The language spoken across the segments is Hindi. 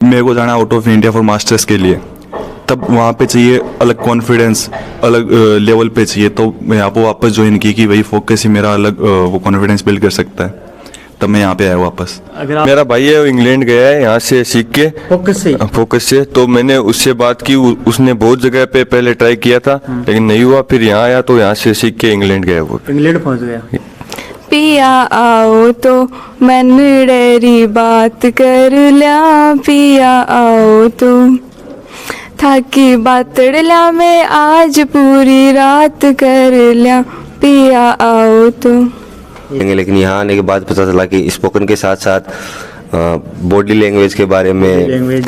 मेरे को जाना out of India for masters के लिए, तब वहाँ पे चाहिए अलग कॉन्फिडेंस, अलग लेवल पे चाहिए। तो मैं यहाँ पे वापस ज्वाइन की कि वही फोकस ही मेरा अलग वो कॉन्फिडेंस बिल्ड कर सकता है, तब मैं यहाँ पे आया वापस। अगर मेरा भाई है वो इंग्लैंड गया है यहाँ से सीख के फोकस से, तो मैंने उससे बात की। उसने बहुत जगह पे पहले ट्राई किया था लेकिन नहीं हुआ, फिर यहाँ आया तो यहाँ से सीख के इंग्लैंड गया वो। इंग्लैंड पहुंच गया। पिया आओ तो मन डेरी बात कर लिया, पिया आओ तो थाकी बातड़ लिया, मैं आज पूरी रात कर लिया, पिया आओ तो। लेकिन यहाँ आने के बाद पता चला कि स्पोकन के साथ साथ बॉडी लैंग्वेज के बारे में,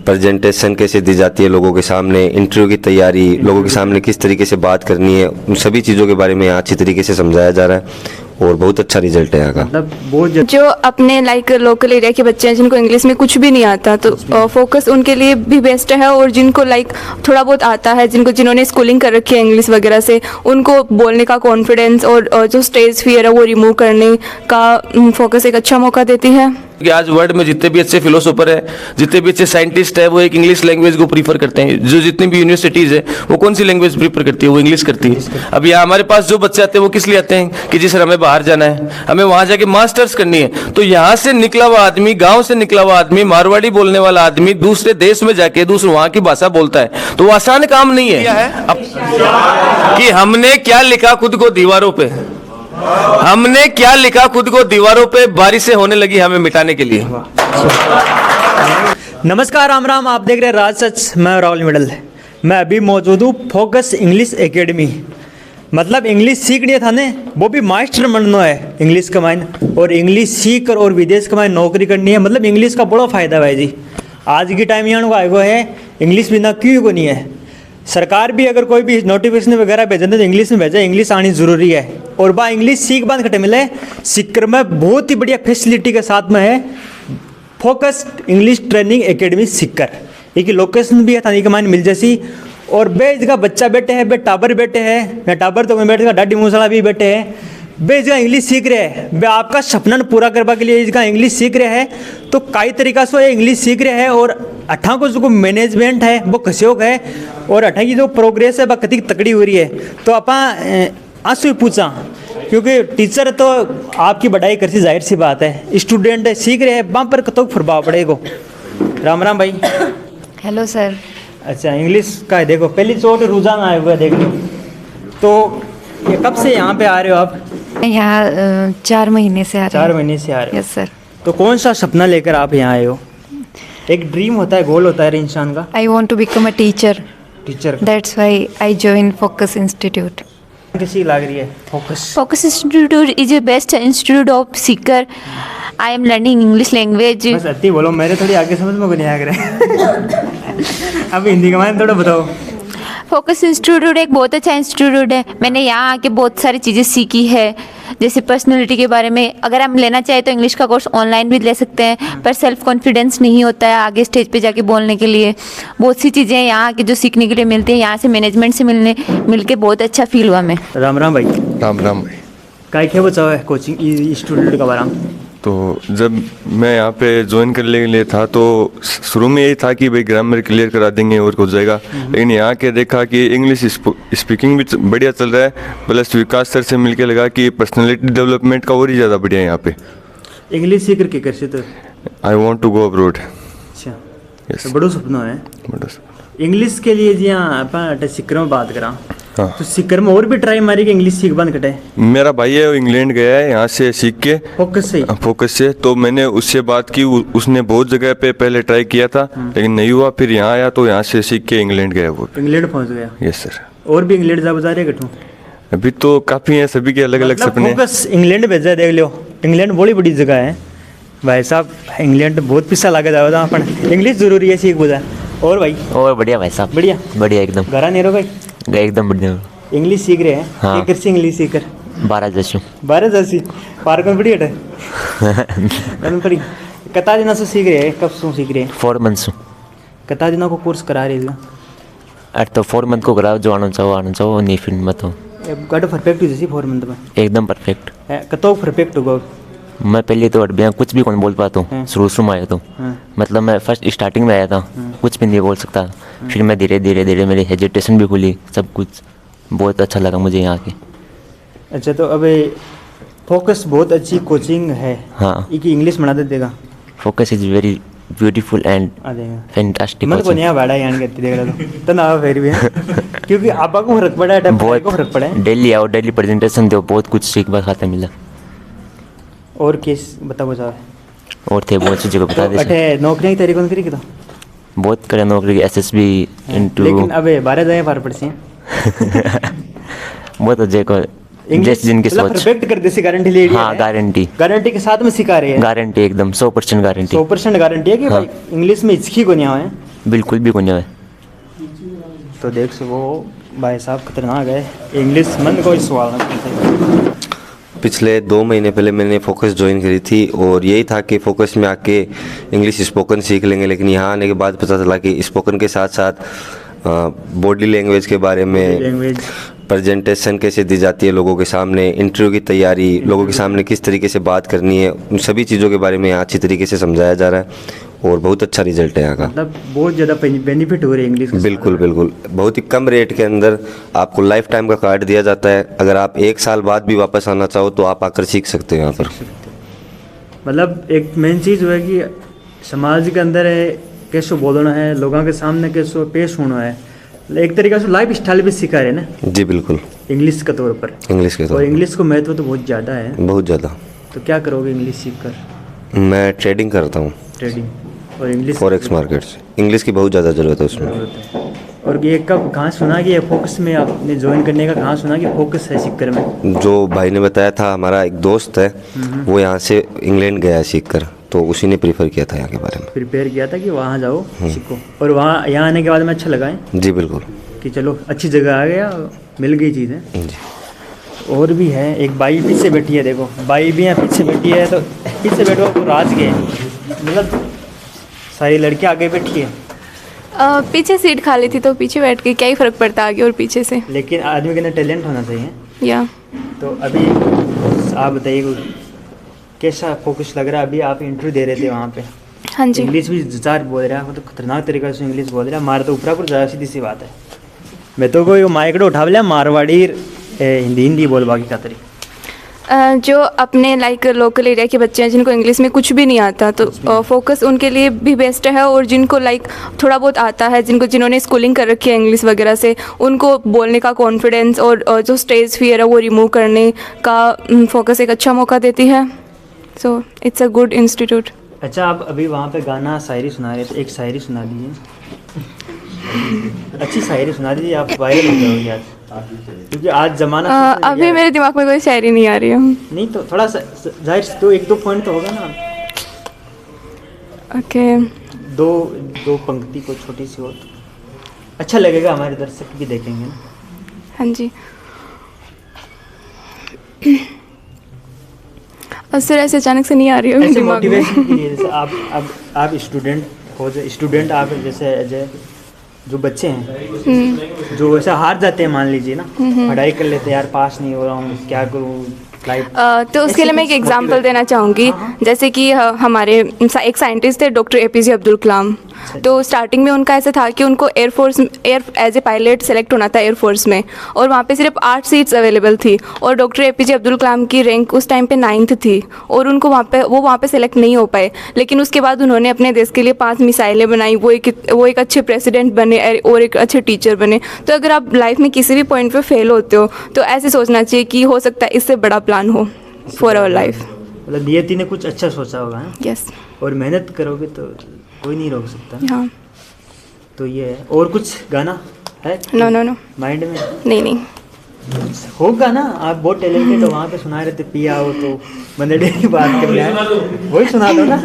प्रेजेंटेशन कैसे दी जाती है लोगों के सामने, इंटरव्यू की तैयारी, लोगों के सामने किस तरीके से बात करनी है, उन सभी चीज़ों के बारे में यहाँ अच्छी तरीके से समझाया जा रहा है और बहुत अच्छा रिजल्ट है यहाँ का। मतलब जो अपने लाइक लोकल एरिया के बच्चे हैं जिनको इंग्लिश में कुछ भी नहीं आता, तो फोकस उनके लिए भी बेस्ट है। और जिनको लाइक थोड़ा बहुत आता है, जिन्होंने स्कूलिंग कर रखी है इंग्लिश वगैरह से, उनको बोलने का कॉन्फिडेंस और जो स्टेज फियर है वो रिमूव करने का फोकस एक अच्छा मौका देती है। कि आज वर्ल्ड में जितने भी अच्छे फिलोसोफर है, जितने भी अच्छे साइंटिस्ट है, वो एक इंग्लिश लैंग्वेज को प्रीफर करते हैं। जो जितनी भी यूनिवर्सिटीज है वो कौन सी लैंग्वेज प्रीफर करती है? वो इंग्लिश करती है। अब यहाँ हमारे पास जो बच्चे आते हैं वो किस लिए आते हैं कि जी सर हमें बाहर जाना है, हमें वहां जाके मास्टर्स करनी है। तो यहाँ से निकला हुआ आदमी, गाँव से निकला हुआ आदमी, मारवाड़ी बोलने वाला आदमी दूसरे देश में जाके दूसरे वहां की भाषा बोलता है, तो वो आसान काम नहीं है। अब कि हमने क्या लिखा खुद को दीवारों पे, हमने क्या लिखा खुद को दीवारों पे, बारिश से होने लगी हमें मिटाने के लिए। नमस्कार, राम राम। आप देख रहे हैं राज सच, मैं राहुल मिडल। मैं अभी मौजूद हूँ फोकस इंग्लिश एकेडमी। मतलब इंग्लिश सीखनी था ने, वो भी मास्टर बनना है इंग्लिश का माइन, और इंग्लिश सीख कर और विदेश का माइन नौकरी करनी है। मतलब इंग्लिश का बड़ा फायदा भाई जी। आज की टाइम यहाँ आएगा है इंग्लिश बिना क्यों को नहीं है। सरकार भी अगर कोई भी नोटिफिकेशन वगैरह भेजे तो इंग्लिश में भेजे, इंग्लिश आनी जरूरी है। और बा इंग्लिश सीख बाद खटे मिले सिक्कर में बहुत ही बढ़िया फैसिलिटी के साथ में है फोकस इंग्लिश ट्रेनिंग एकेडमी सिक्कर। एक लोकेशन भी है थानी के मान मिल जैसी। और बे इसका बच्चा बैठे हैं, बे टाबर बैठे हैं, या टाबर तो मैं बैठे डाडी मूसला भी बैठे हैं, बे इसका इंग्लिश सीख रहे हैं। बे आपका सपना पूरा करने के लिए इसका इंग्लिश सीख रहे हैं। तो कई तरीका से ये इंग्लिश सीख रहे हैं। और अठा को जो मैनेजमेंट है वो कस्योग है, और अठा की जो प्रोग्रेस है वह कति तकड़ी हो रही है। तो अपा आंसू पूछा, क्योंकि टीचर तो आपकी बढ़ाई कर सी, जाहिर सी बात है, स्टूडेंट है सीख रहे हैं, वहाँ पर कतो प्रभाव पड़ेगा। राम राम भाई। Hello sir. अच्छा, इंग्लिश का है, देखो पहली चोट रुझान आया हुआ है, देख लो। तो ये कब से यहाँ पे आ रहे हो आप? यहाँ 4 महीने से आ रहे हैं। 4 महीने से आ रहे हो। Yes sir. तो कौन सा सपना लेकर आप यहाँ आए हो? एक ड्रीम होता है, गोल होता है इंसान का। I want to become a teacher. Teacher. That's why I join focus institute. कैसी लग रही है focus? Focus Institute is a best institute of seeker. I am learning English language. बस अति बोलो, मेरे थोड़ी आगे समझ में नहीं आ रहा। अब हिंदी का मान थोड़ा बताओ। फोकस इंस्टीट्यूट एक बहुत अच्छा इंस्टीट्यूट है। मैंने यहाँ आके बहुत सारी चीज़ें सीखी है, जैसे पर्सनैलिटी के बारे में। अगर हम लेना चाहें तो इंग्लिश का कोर्स ऑनलाइन भी ले सकते हैं, पर सेल्फ कॉन्फिडेंस नहीं होता है आगे स्टेज पे जाके बोलने के लिए। बहुत सी चीज़ें यहाँ आके जो सीखने के लिए मिलती हैं, यहाँ से मैनेजमेंट से मिलके बहुत अच्छा फील हुआ मैं। राम राम भाई। राम राम भाई। काय क्या बचाओ है कोचिंग इंस्टीट्यूट का बारे में? तो जब मैं यहाँ पे ज्वाइन करने के लिए था तो शुरू में यही था कि भाई ग्रामर क्लियर करा देंगे और हो जाएगा, लेकिन यहाँ के देखा कि इंग्लिश स्पीकिंग भी बढ़िया चल रहा है, प्लस विकास सर से मिलके लगा कि पर्सनालिटी डेवलपमेंट का और ही ज़्यादा बढ़िया है यहाँ पे। इंग्लिश सीख करके कर सकते? I want to go abroad. अच्छा, यस। तो बड़ो सपना है बड़ा। इंग्लिश के लिए जी। हाँ, अपन सिक्कर में बात करा, हाँ। तो सिक्कर में और भी ट्राई मारी कि इंग्लिश सीख बंद कटे। मेरा भाई है वो इंग्लैंड गया है यहाँ से सीख के फोकस से, तो मैंने उससे बात की। उसने बहुत जगह पे पहले ट्राई किया था लेकिन नहीं हुआ, फिर यहाँ आया तो यहाँ से सीख के इंग्लैंड गया वो। इंग्लैंड पहुंच गया? Yes sir. और भी इंग्लैंड जा रहे कटू? अभी तो काफ़ी हैं, सभी के अलग अलग सपने। फोकस इंग्लैंड भेजा, देख लो। इंग्लैंड बड़ी बड़ी जगह है भाई साहब। इंग्लैंड बहुत पैसा लगा जाओ, अपन इंग्लिश जरूरी है सीख बुझा। और भाई? और बढ़िया भाई साहब। बढ़िया बढ़िया एकदम। घरा नहीं रहो भाई? एकदम बढ़िया। इंग्लिश सीख रहे हैं? हाँ। एक इंग्लिश सीकर 12 जैसू 12 जैसी पार्क में बढ़िया है। पड़ी कता दिनों से सीख रहे हैं? कब से सीख रहे हैं? 4 मंथ्स। कता दिनों को कोर्स करा रहे हैं? अरे तो 4 मंथ को कराओ, जो आना चाहो नहीं, फिर मत हो। गाड़ो परफेक्ट हो जैसी 4 मंथ में? एकदम परफेक्ट। कतो परफेक्ट होगा? मैं पहले तो अरबिया कुछ भी कौन बोल पाता हूँ शुरू में आया तो मतलब मैं फर्स्ट स्टार्टिंग में आया था कुछ भी नहीं बोल सकता फिर मैं धीरे धीरे मेरी हेजिटेशन भी खुली सब कुछ बहुत अच्छा लगा मुझे यहाँ के। अच्छा तो अब फोकस बहुत अच्छी कोचिंग है हाँ एक इंग्लिश बना दे देगा focus is very beautiful and आ जाएगा फैंटास्टिक मन को नहीं बैठा यान कहती देख रहा तो ना फिर भी है क्योंकि आपा को फर्क पड़ा है टाइम को फर्क पड़ा है डेली आओ डेली प्रेजेंटेशन दो बहुत कुछ सीखने खाता मिला और केस बताओ साहब और थे बहुत सी जगह बता दे अठे नौकरी की तरीकों करी तो बहुत करे नौकरी की एसएसबी इनटू लेकिन अबे 12 जाए पार पड़ से बहुत जे को जैसे जिनकी सोच परफेक्ट कर दे सी गारंटी ले हाँ गारंटी के साथ में सिखा रहे हैं गारंटी एकदम 100% गारंटी 100% गारंटी है कि भाई इंग्लिश में हिचकी को नहीं आए बिल्कुल भी नहीं है तो देख सको भाई साहब खतरनाक है इंग्लिश मन कोई सवाल ना पूछे। पिछले 2 महीने पहले मैंने फोकस ज्वाइन करी थी और यही था कि फोकस में आके इंग्लिश स्पोकन सीख लेंगे, लेकिन यहाँ आने के बाद पता चला कि स्पोकन के साथ साथ बॉडी लैंग्वेज के बारे में, प्रेजेंटेशन कैसे दी जाती है लोगों के सामने, इंटरव्यू की तैयारी, लोगों के सामने किस तरीके से बात करनी है, उन सभी चीज़ों के बारे में यहाँ अच्छी तरीके से समझाया जा रहा है और बहुत अच्छा रिजल्ट है यहाँ का। मतलब बहुत ज़्यादा बेनिफिट हो रही है इंग्लिश। बिल्कुल बिल्कुल, बहुत ही कम रेट के अंदर आपको लाइफ टाइम का कार्ड दिया जाता है। अगर आप 1 साल बाद भी वापस आना चाहो तो आप आकर सीख सकते हो यहाँ पर। मतलब एक मेन चीज़ है कि समाज के अंदर है कैसे बोलना है, लोगों के सामने कैसे पेश होना है, एक तरीके से लाइफ स्टाइल भी सिखा रहे ना। जी बिल्कुल, इंग्लिश के तौर पर। इंग्लिश के तौर और इंग्लिश को महत्व तो बहुत ज़्यादा है। बहुत ज़्यादा। तो क्या करोगे इंग्लिश सीख कर? मैं ट्रेडिंग करता हूँ। ट्रेडिंग और इंग्लिश फॉरेक्स मार्केट्स। इंग्लिश की बहुत ज़्यादा ज़रूरत है उसमें। और ये कब कहाँ सुना कि ये फोकस में आपने ज्वाइन करने का, कहाँ सुना कि फोकस है सीखकर में? जो भाई ने बताया था, हमारा एक दोस्त है वो यहाँ से इंग्लैंड गया है सीखकर, तो उसी ने प्रीफर किया था यहाँ के बारे में। प्रिपेयर किया था कि वहाँ जाओ सीखो, और वहाँ यहाँ आने के बाद में अच्छा लगा है? जी बिल्कुल, कि चलो अच्छी जगह आ गया, मिल गई चीज़ें जी। और भी है, एक बाई पीछे बैठी है, देखो बाई भी यहाँ पीछे बैठी है, तो पीछे बैठो तो राज गए, मतलब सारी लड़कियाँ आगे बैठी है। पीछे सीट खाली थी तो पीछे बैठ के क्या ही फ़र्क पड़ता आगे और पीछे से। लेकिन आदमी के अंदर टैलेंट होना चाहिए। या तो अभी आप बताइए कैसा फोकस लग रहा है? अभी आप इंटरव्यू दे रहे थे वहाँ पे। हाँ जी। इंग्लिश भी जार बोल रहा है, मतलब खतरनाक तरीके से इंग्लिश बोल रहा है। हमारे तो ऊपर को ज़्यादा सीधी सी बात है, मैं तो कोई माइक उठा लिया मारवाड़ी हिंदी बोल बाकी का तरीका। जो अपने लाइक लोकल एरिया के बच्चे हैं जिनको इंग्लिश में कुछ भी नहीं आता, तो फोकस उनके लिए भी बेस्ट है। और जिनको लाइक थोड़ा बहुत आता है, जिन्होंने स्कूलिंग कर रखी है इंग्लिश वगैरह से, उनको बोलने का कॉन्फिडेंस और जो स्टेज फियर है वो रिमूव करने का फोकस एक अच्छा मौका देती है। So it's a good institute. अच्छा, आप अभी वहाँ पे गाना शायरी सुना रहे थे, एक शायरी सुना दीजिए। अच्छी शायरी सुना दीजिए, आप वायरल हो जाओगे आज, क्योंकि आज जमाना अभी मेरे दिमाग में कोई शायरी नहीं आ रही है। नहीं तो थोड़ा सा जाहिर तो 1-2 पॉइंट तो होगा ना। ओके, दो पंक्ति को छोटी सी हो तो अच्छा लगेगा, हमारे दर्शक भी देखेंगे ना। हाँ जी। सर ऐसे अचानक से नहीं आ रही है ऐसे दिमाग में। मोटिवेशन के लिए, जैसे आप स्टूडेंट हो, स्टूडेंट आप जैसे जो बच्चे हैं जो ऐसा हार जाते हैं, मान लीजिए ना, पढ़ाई कर लेते हैं, यार पास नहीं हो रहा हूँ, क्या करूँ लाइफ। तो उसके लिए मैं एक एग्जांपल देना चाहूँगी। जैसे कि हमारे एक साइंटिस्ट थे डॉक्टर APJ अब्दुल कलाम। तो स्टार्टिंग में उनका ऐसा था कि उनको air force as a pilot select होना था एयरफोर्स में, और वहाँ पे सिर्फ 8 सीट्स अवेलेबल थी, और डॉक्टर APJ अब्दुल कलाम की रैंक उस टाइम पे 9th थी, और उनको वहाँ पे सेलेक्ट नहीं हो पाए। लेकिन उसके बाद उन्होंने अपने देश के लिए 5 मिसाइलें बनाई, वो एक अच्छे प्रेसिडेंट बने और एक अच्छे टीचर बने। तो अगर आप लाइफ में किसी भी पॉइंट पर फेल होते हो तो ऐसे सोचना चाहिए कि हो सकता है इससे बड़ा प्लान हो फॉर आवर लाइफ। मतलब नियति ने कुछ अच्छा सोचा होगा। यस। और मेहनत करोगे तो कोई नहीं रोक सकता। हाँ। तो ये है। और कुछ गाना है? नो माइंड में नहीं होगा ना। आप बहुत टैलेंटेड हो, वहाँ पे सुना रहे थे पिया हो तो मंदड़े की बात कर लिया, वही सुना दो ना।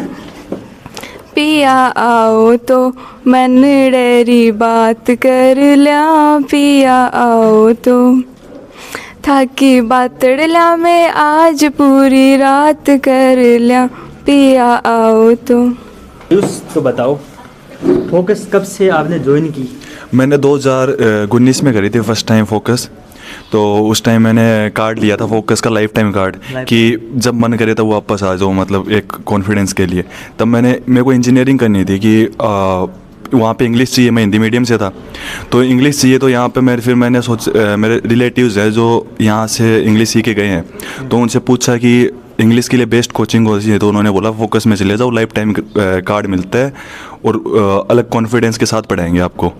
पिया आओ तो मनडेरी बात कर लिया, पिया आओ तो थाकी बातड़ लिया, मैं आज पूरी रात कर लिया, पिया आओ तो बताओ फोकस कब से आपने ज्वाइन की? मैंने 2019 में करी थी फर्स्ट टाइम फोकस। तो उस टाइम मैंने कार्ड लिया था फोकस का, लाइफ टाइम कार्ड, कि जब मन करे तब वापस आ जाओ, मतलब एक कॉन्फिडेंस के लिए। तब मेरे को इंजीनियरिंग करनी थी कि वहाँ पे इंग्लिश चाहिए, मैं हिंदी मीडियम से था तो इंग्लिश चाहिए। तो यहाँ पे मैंने मेरे रिलेटिव्स हैं जो यहाँ से इंग्लिश सीख के गए हैं, तो उनसे पूछा कि इंग्लिश के लिए बेस्ट कोचिंग होती है, तो उन्होंने बोला फोकस में चले जाओ, लाइफ टाइम कार्ड मिलता है और अलग कॉन्फिडेंस के साथ पढ़ाएंगे आपको।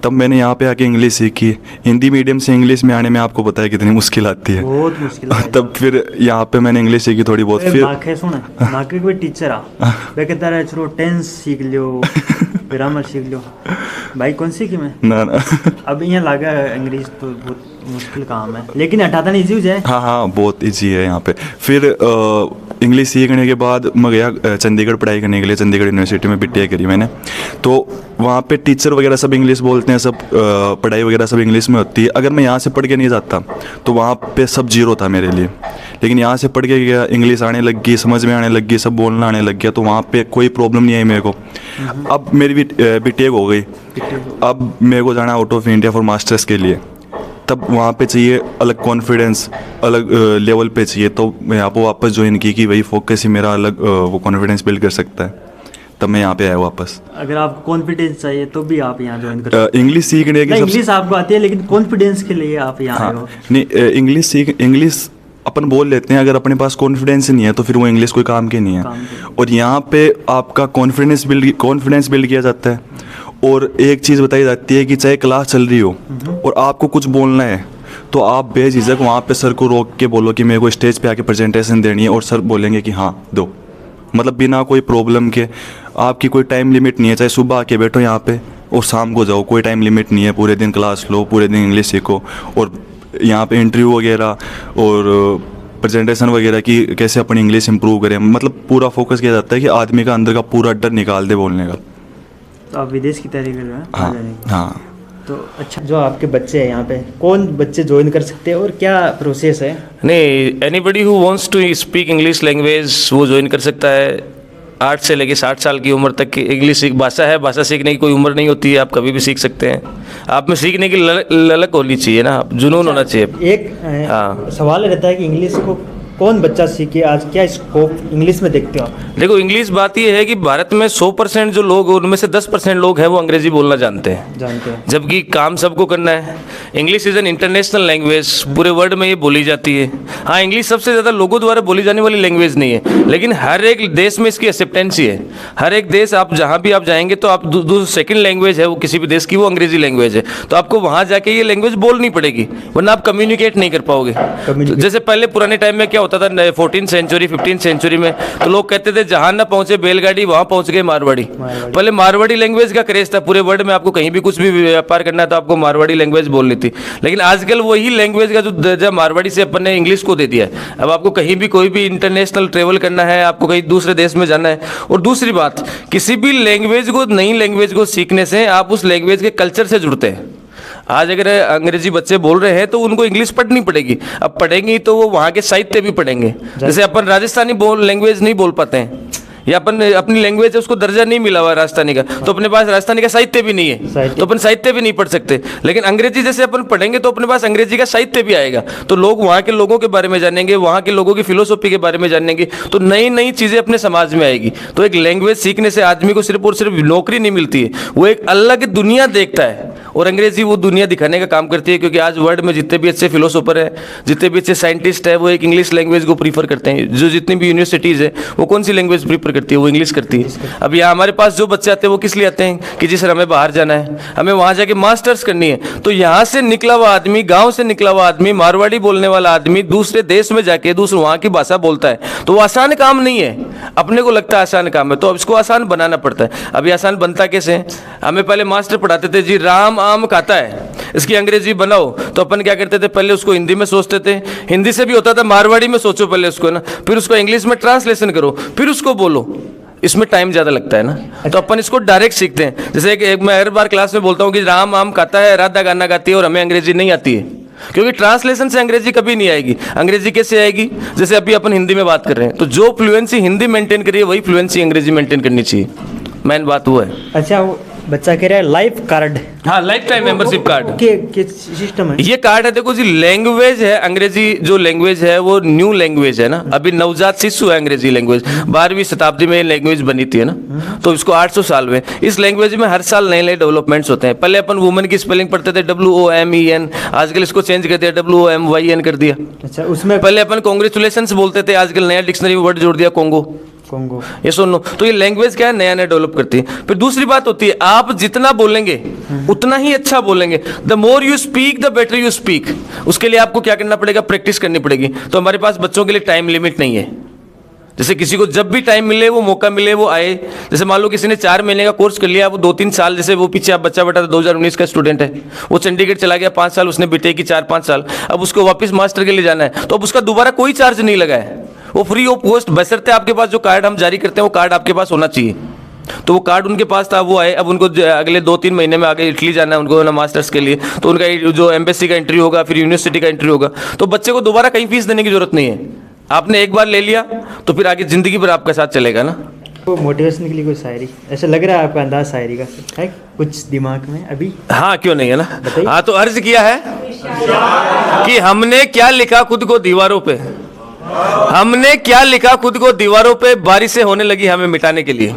तब मैंने यहाँ पे आके इंग्लिश सीखी। हिंदी मीडियम से इंग्लिश में आने में आपको पता है कितनी मुश्किल आती है, बहुत मुश्किल है। तब फिर यहाँ पे मैंने इंग्लिश सीखी थोड़ी बहुत। फिर माखे सुन, माखे कोई टीचर वे कहता रहे चलो टेंस सीख लियो, ग्रामर सीख लियो, भाई कौन सीखी मैं ना अब यहाँ लागा इंग्लिश तो बहुत मुश्किल काम है, लेकिन हटाता नहीं इजी हो जाए। हाँ बहुत इजी है यहाँ पे। फिर इंग्लिश सीखने के बाद मैं गया चंडीगढ़ पढ़ाई करने के लिए, चंडीगढ़ यूनिवर्सिटी में BTech करी मैंने। तो वहाँ पे टीचर वगैरह सब इंग्लिश बोलते हैं, सब पढ़ाई वगैरह सब इंग्लिश में होती है। अगर मैं यहाँ से पढ़ के नहीं जाता तो वहाँ पे सब जीरो था मेरे लिए, लेकिन यहाँ से पढ़ के गया, इंग्लिश आने लग गई, समझ में आने लग गई, सब बोलना आने लग गया, तो वहाँ पे कोई प्रॉब्लम नहीं आई मेरे को। अब मेरी BTech हो गई, अब मेरे को जाना out of India for masters के लिए। तब वहाँ पे चाहिए अलग कॉन्फिडेंस, अलग लेवल पे चाहिए, तो मैं यहाँ पे वापस ज्वाइन की कि वही फोकस ही मेरा अलग वो कॉन्फिडेंस बिल्ड कर सकता है। तब मैं यहाँ पे आया वापस। अगर आपको कॉन्फिडेंस चाहिए तो भी आप यहाँ ज्वाइन कर इंग्लिश सीखने की इंग्लिश आपको आती है, लेकिन कॉन्फिडेंस के लिए आप यहाँ आए हो। नहीं, इंग्लिश अपन बोल लेते हैं, अगर अपने पास कॉन्फिडेंस नहीं है तो फिर वो इंग्लिश कोई काम की नहीं है। और यहाँ पे आपका कॉन्फिडेंस बिल्ड किया जाता है। और एक चीज़ बताई जाती है कि चाहे क्लास चल रही हो और आपको कुछ बोलना है तो आप बेझिझक वहाँ पे सर को रोक के बोलो कि मेरे को स्टेज पे आके प्रेजेंटेशन देनी है, और सर बोलेंगे कि हाँ दो, मतलब बिना कोई प्रॉब्लम के। आपकी कोई टाइम लिमिट नहीं है, चाहे सुबह आके बैठो यहाँ पे और शाम को जाओ, कोई टाइम लिमिट नहीं है। पूरे दिन क्लास लो, पूरे दिन इंग्लिश सीखो, और यहाँ पे इंटरव्यू वगैरह और प्रेजेंटेशन वगैरह की कैसे अपनी इंग्लिश इंप्रूव करें, मतलब पूरा फोकस किया जाता है कि आदमी का अंदर का पूरा डर निकाल दे बोलने का। तो आप विदेश की तैयारी कर रहे हैं? हाँ। तो अच्छा, जो आपके बच्चे हैं यहाँ पे, कौन बच्चे ज्वाइन कर सकते हैं और क्या प्रोसेस है? नहीं, anybody who wants to speak English language वो ज्वाइन कर सकता है। 8 से लेकर 60 साल की उम्र तक की इंग्लिश भाषा है, भाषा सीखने की कोई उम्र नहीं होती है, आप कभी भी सीख सकते हैं। आप में सीखने की ललक होनी चाहिए ना, जुनून होना चाहिए। एक सवाल रहता है कि इंग्लिश को कौन बच्चा सीखे, आज क्या स्कोप इंग्लिश में देखते हो आप? देखो, इंग्लिश बात ये है कि भारत में 100% जो लोग, उनमें से 10% लोग हैं वो अंग्रेजी बोलना जानते हैं, जबकि काम सबको करना है। English is an international language, पूरे वर्ल्ड में ये बोली जाती है। हाँ, इंग्लिश सबसे ज़्यादा लोगों द्वारा बोली जाने वाली लैंग्वेज नहीं है, लेकिन हर एक देश में इसकी एक्सेप्टेंसी है। हर एक देश, आप जहाँ भी आप जाएंगे तो आप सेकंड लैंग्वेज है वो किसी भी देश की, वो अंग्रेजी लैंग्वेज है, तो आपको वहाँ जाके ये लैंग्वेज बोलनी पड़ेगी, वरना आप कम्युनिकेट नहीं कर पाओगे। तो जैसे पहले पुराने टाइम में क्या होता था, 14th सेंचुरी 15th सेंचुरी में, तो लोग कहते थे जहां ना पहुंचे बैलगाड़ी वहां पहुंच गए मारवाड़ी। पहले मारवाड़ी लैंग्वेज का क्रेज था, पूरे वर्ल्ड में आपको कहीं भी कुछ भी व्यापार करना है तो आपको मारवाड़ी लैंग्वेज बोलनी थी। लेकिन आजकल वही लैंग्वेज का जो दर्जा मारवाड़ी से अपन ने इंग्लिश को दे दिया है। अब आपको कहीं भी कोई भी इंटरनेशनल ट्रेवल करना है, आपको कहीं दूसरे देश में जाना है। और दूसरी बात, किसी भी लैंग्वेज को, नई लैंग्वेज को सीखने से आप उस लैंग्वेज के कल्चर से जुड़ते हैं। आज अगर अंग्रेजी बच्चे बोल रहे हैं तो उनको इंग्लिश पढ़नी पड़ेगी, अब पढ़ेंगी तो वो वहाँ के साहित्य भी पढ़ेंगे। जैसे अपन राजस्थानी लैंग्वेज नहीं बोल पाते हैं, या अपन अपनी लैंग्वेज है उसको दर्जा नहीं मिला हुआ राजस्थानी का, तो अपने पास राजस्थानी का साहित्य भी नहीं है, तो अपन साहित्य भी नहीं पढ़ सकते। लेकिन अंग्रेजी जैसे अपन पढ़ेंगे तो अपने पास अंग्रेजी का साहित्य भी आएगा, तो लोग वहाँ के लोगों के बारे में जानेंगे, वहाँ के लोगों की फिलोसॉफी के बारे में जानेंगे, तो नई नई चीज़ें अपने समाज में आएगी। तो एक लैंग्वेज सीखने से आदमी को सिर्फ और सिर्फ नौकरी नहीं मिलती है, वो एक अलग दुनिया देखता है, और अंग्रेजी वो दुनिया दिखाने का काम करती है। क्योंकि आज वर्ल्ड में जितने भी अच्छे फिलोसोफर हैं, जितने भी अच्छे साइंटिस्ट हैं, वो एक इंग्लिश लैंग्वेज को प्रीफर करते हैं। जो जितनी भी यूनिवर्सिटीज़ है वो कौन सी लैंग्वेज प्रीफर करती है, वो इंग्लिश करती है। अब यहाँ हमारे पास जो बच्चे आते हैं वो किस लिए आते हैं कि जी सर हमें बाहर जाना है, हमें वहाँ जाके मास्टर्स करनी है। तो यहाँ से निकला हुआ आदमी, गाँव से निकला हुआ आदमी, मारवाड़ी बोलने वाला आदमी दूसरे देश में जाके दूसरे वहाँ की भाषा बोलता है, तो वो आसान काम नहीं है। अपने को लगता है आसान काम है, तो अब इसको आसान बनाना पड़ता है। अभी आसान बनता कैसे? हमें पहले मास्टर पढ़ाते थे जी राम आम खाता है, इसकी अंग्रेजी बनाओ, तो अपन क्या करते थे, पहले उसको हिंदी में सोचते थे, हिंदी से भी होता था मारवाड़ी में सोचो पहले उसको ना, फिर उसको इंग्लिश में ट्रांसलेशन करो, फिर उसको बोलो, इसमें टाइम ज़्यादा लगता है ना। तो अपन इसको डायरेक्ट सीखते हैं। जैसे एक मैं हर बार क्लास में बोलता हूँ कि राम आम खाता है, राधा गाना गाती है, और हमें अंग्रेजी नहीं आती है, क्योंकि ट्रांसलेशन से अंग्रेजी कभी नहीं आएगी। अंग्रेजी कैसे आएगी? जैसे अभी अपन हिंदी में बात कर रहे हैं, तो जो फ्लुएंसी हिंदी मेंटेन करिए वही फ्लुएंसी अंग्रेजी मेंटेन करनी चाहिए। मेन बात वो है। अच्छा, बच्चा कह रहा है लाइफ कार्ड हाँ, लाइफ टाइम मेंबरशिप कार्ड। के सिस्टम है। ये कार्ड है, देखो जी, लैंग्वेज है अंग्रेजी, जो लैंग्वेज है वो न्यू लैंग्वेज है ना, अभी नवजात शिशु है अंग्रेजी लैंग्वेज, 12वीं शताब्दी में ये लैंग्वेज बनी थी है ना, तो इसको 800 साल में, इस लैंग्वेज में हर साल नए नए डेवलपमेंट्स होते हैं। पहले अपन वुमेन की स्पेलिंग पढ़ते थे WOMEN, आजकल इसको चेंज कर दिया, WOMYN कर दिया। अच्छा, उसमें पहले अपन कांग्रेचुलेशंस बोलते थे, आजकल नया डिक्शनरी में वर्ड जोड़ दिया कोंगो। ये सुनो, तो ये लैंग्वेज क्या है, नया नया डेवलप करती है। फिर दूसरी बात होती है, आप जितना बोलेंगे उतना ही अच्छा बोलेंगे। The more you speak the better you speak. उसके लिए आपको क्या करना पड़ेगा, प्रैक्टिस करनी पड़ेगी। तो हमारे पास बच्चों के लिए टाइम लिमिट नहीं है, जैसे किसी को जब भी टाइम मिले, वो मौका मिले, वो आए। जैसे मान लो किसी ने 4 महीने का कोर्स कर लिया, वो 2-3 साल, जैसे वो पीछे आप बच्चा बेटा 2019 का स्टूडेंट है, वो चंडीगढ़ चला गया 5 साल, उसने बीटेक की 4-5 साल, अब उसको वापस मास्टर के लिए जाना है, तो अब उसका दोबारा कोई चार्ज नहीं लगा है, वो फ्री ऑफ कॉस्ट, बशर्ते आपके पास जो कार्ड हम जारी करते हैं वो कार्ड आपके पास होना चाहिए। तो वो कार्ड उनके पास था, वो आए, अब उनको अगले 2-3 महीने में आगे इटली जाना है उनको ना मास्टर्स के लिए, तो उनका जो एम्बेसी का इंटरव्यू होगा, फिर यूनिवर्सिटी का इंटरव्यू होगा, तो बच्चे को दोबारा कहीं फीस देने की जरूरत नहीं है। आपने एक बार ले लिया तो फिर आगे जिंदगी भर आपके साथ चलेगा ना। तो मोटिवेशन के लिए कोई शायरी, ऐसा लग रहा है आपका अंदाज शायरी का है कुछ दिमाग में अभी? हाँ, क्यों नहीं है ना। बताइए। हाँ, तो अर्ज किया है कि हमने क्या लिखा खुद को दीवारों पे, हमने क्या लिखा खुद को दीवारों पे, बारिशें होने लगी हमें मिटाने के लिए।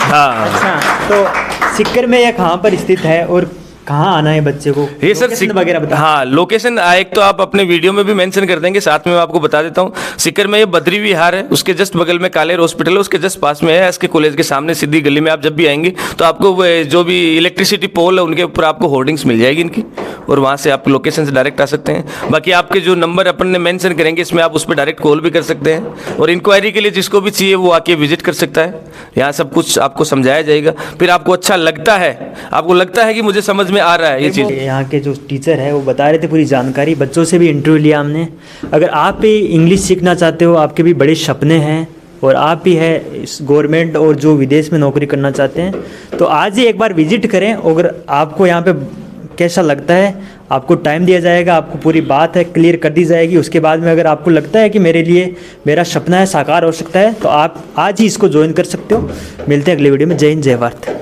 हाँ, अच्छा, तो सिक्कर में यह कहाँ पर स्थित है और कहाँ आना है बच्चे को, ये सर लोकेशन वगैरह बता। हाँ, लोकेशन एक तो आप अपने वीडियो में भी मेंशन कर देंगे, साथ में मैं आपको बता देता हूँ। सिक्कर में ये बद्री विहार है, उसके जस्ट बगल में कालेर हॉस्पिटल है, उसके जस्ट पास में है, इसके कॉलेज के सामने सीधी गली में आप जब भी आएंगे तो आपको वो जो भी इलेक्ट्रिसिटी पोल है उनके ऊपर आपको होर्डिंग्स मिल जाएगी इनकी, और वहाँ से आप लोकेशन से डायरेक्ट आ सकते हैं। बाकी आपके जो नंबर अपन ने मेंशन करेंगे इसमें आप उस पर डायरेक्ट कॉल भी कर सकते हैं, और इंक्वायरी के लिए जिसको भी चाहिए वो आके विजिट कर सकता है। यहाँ सब कुछ आपको समझाया जाएगा, फिर आपको अच्छा लगता है, आपको लगता है कि मुझे समझ में आ रहा है ये चीज़। यहाँ के जो टीचर है वो बता रहे थे पूरी जानकारी, बच्चों से भी इंटरव्यू लिया हमने। अगर आप भी इंग्लिश सीखना चाहते हो, आपके भी बड़े सपने हैं और आप भी है इस गवर्नमेंट और जो विदेश में नौकरी करना चाहते हैं, तो आज ही एक बार विजिट करें। अगर आपको यहाँ पे कैसा लगता है, आपको टाइम दिया जाएगा, आपको पूरी बात है क्लियर कर दी जाएगी। उसके बाद में अगर आपको लगता है कि मेरे लिए मेरा सपना है साकार हो सकता है, तो आप आज ही इसको ज्वाइन कर सकते हो। मिलते हैं अगले वीडियो में। जय हिंद, जय भारत।